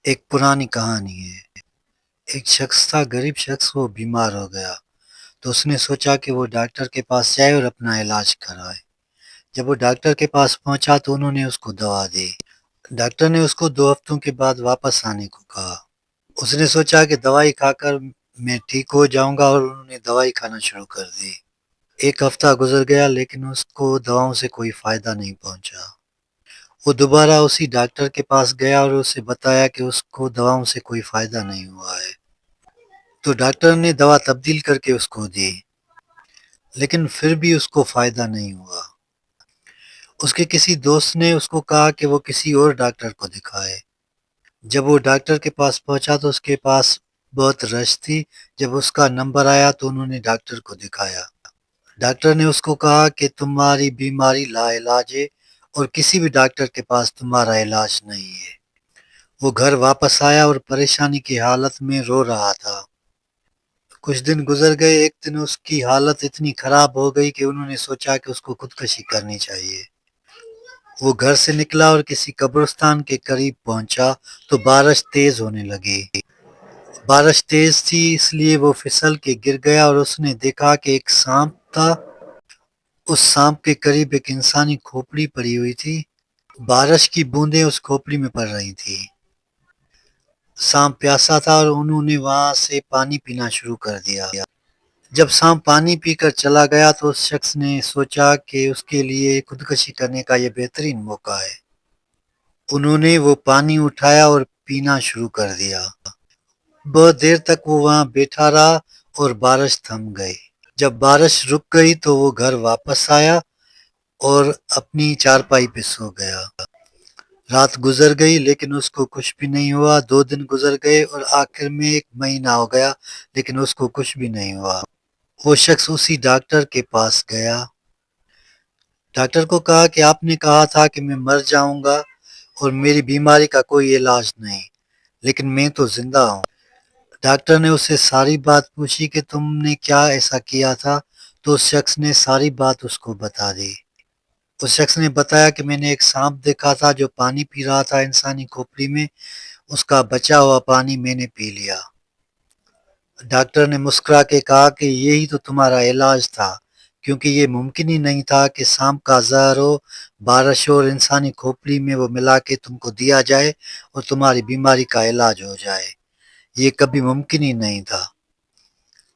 ایک پرانی کہانی ہے۔ ایک شخص تھا، غریب شخص، وہ بیمار ہو گیا تو اس نے سوچا کہ وہ ڈاکٹر کے پاس جائے اور اپنا علاج کرائے۔ جب وہ ڈاکٹر کے پاس پہنچا تو انہوں نے اس کو دوا دی۔ ڈاکٹر نے اس کو 2 ہفتوں کے بعد واپس آنے کو کہا۔ اس نے سوچا کہ دوائی کھا کر میں ٹھیک ہو جاؤں گا، اور انہوں نے دوائی کھانا شروع کر دی۔ 1 ہفتہ گزر گیا لیکن اس کو دواؤں سے کوئی فائدہ نہیں پہنچا۔ وہ دوبارہ اسی ڈاکٹر کے پاس گیا اور اسے بتایا کہ اس کو دواؤں سے کوئی فائدہ نہیں ہوا ہے۔ تو ڈاکٹر نے دوا تبدیل کر کے اس کو دی، لیکن پھر بھی اس کو فائدہ نہیں ہوا۔ اس کے کسی دوست نے اس کو کہا کہ وہ کسی اور ڈاکٹر کو دکھائے۔ جب وہ ڈاکٹر کے پاس پہنچا تو اس کے پاس بہت رش تھی۔ جب اس کا نمبر آیا تو انہوں نے ڈاکٹر کو دکھایا۔ ڈاکٹر نے اس کو کہا کہ تمہاری بیماری لا علاج ہے اور کسی بھی ڈاکٹر کے پاس تمہارا علاج نہیں ہے۔ وہ گھر واپس آیا اور پریشانی کی حالت میں رو رہا تھا۔ کچھ دن گزر گئے۔ ایک دن اس کی حالت اتنی خراب ہو گئی کہ انہوں نے سوچا کہ اس کو خودکشی کرنی چاہیے۔ وہ گھر سے نکلا اور کسی قبرستان کے قریب پہنچا تو بارش تیز ہونے لگی۔ بارش تیز تھی اس لیے وہ پھسل کے گر گیا اور اس نے دیکھا کہ ایک سانپ تھا۔ اس سانپ کے قریب ایک انسانی کھوپڑی پڑی ہوئی تھی۔ بارش کی بوندیں اس کھوپڑی میں پڑ رہی تھی۔ سانپ پیاسا تھا اور انہوں نے وہاں سے پانی پینا شروع کر دیا۔ جب سانپ پانی پی کر چلا گیا تو اس شخص نے سوچا کہ اس کے لیے خودکشی کرنے کا یہ بہترین موقع ہے۔ انہوں نے وہ پانی اٹھایا اور پینا شروع کر دیا۔ بہت دیر تک وہ وہاں بیٹھا رہا اور بارش تھم گئی۔ جب بارش رک گئی تو وہ گھر واپس آیا اور اپنی چارپائی پہ سو گیا۔ رات گزر گئی لیکن اس کو کچھ بھی نہیں ہوا۔ 2 دن گزر گئے اور آخر میں 1 مہینہ ہو گیا لیکن اس کو کچھ بھی نہیں ہوا۔ وہ شخص اسی ڈاکٹر کے پاس گیا۔ ڈاکٹر کو کہا کہ آپ نے کہا تھا کہ میں مر جاؤں گا اور میری بیماری کا کوئی علاج نہیں، لیکن میں تو زندہ ہوں۔ ڈاکٹر نے اس سے ساری بات پوچھی کہ تم نے کیا ایسا کیا تھا، تو اس شخص نے ساری بات اس کو بتا دی۔ اس شخص نے بتایا کہ میں نے ایک سانپ دیکھا تھا جو پانی پی رہا تھا انسانی کھوپڑی میں۔ اس کا بچا ہوا پانی میں نے پی لیا۔ ڈاکٹر نے مسکرا کے کہا کہ یہی تو تمہارا علاج تھا، کیونکہ یہ ممکن ہی نہیں تھا کہ سانپ کا زہر ہو، بارش ہو اور انسانی کھوپڑی میں وہ ملا کے تم کو دیا جائے اور تمہاری بیماری کا علاج ہو جائے۔ یہ کبھی ممکن ہی نہیں تھا۔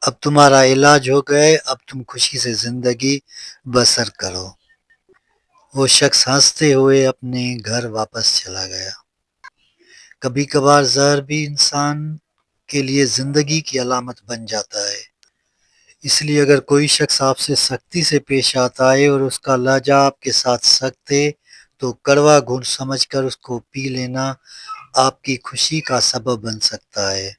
اب تمہارا علاج ہو گئے، اب تم خوشی سے زندگی بسر کرو۔ وہ شخص ہنستے ہوئے اپنے گھر واپس چلا گیا۔ کبھی کبھار زہر بھی انسان کے لیے زندگی کی علامت بن جاتا ہے۔ اس لیے اگر کوئی شخص آپ سے سختی سے پیش آتا ہے اور اس کا لہجہ آپ کے ساتھ سخت ہے تو کڑوا گھونٹ سمجھ کر اس کو پی لینا آپ کی خوشی کا سبب بن سکتا ہے۔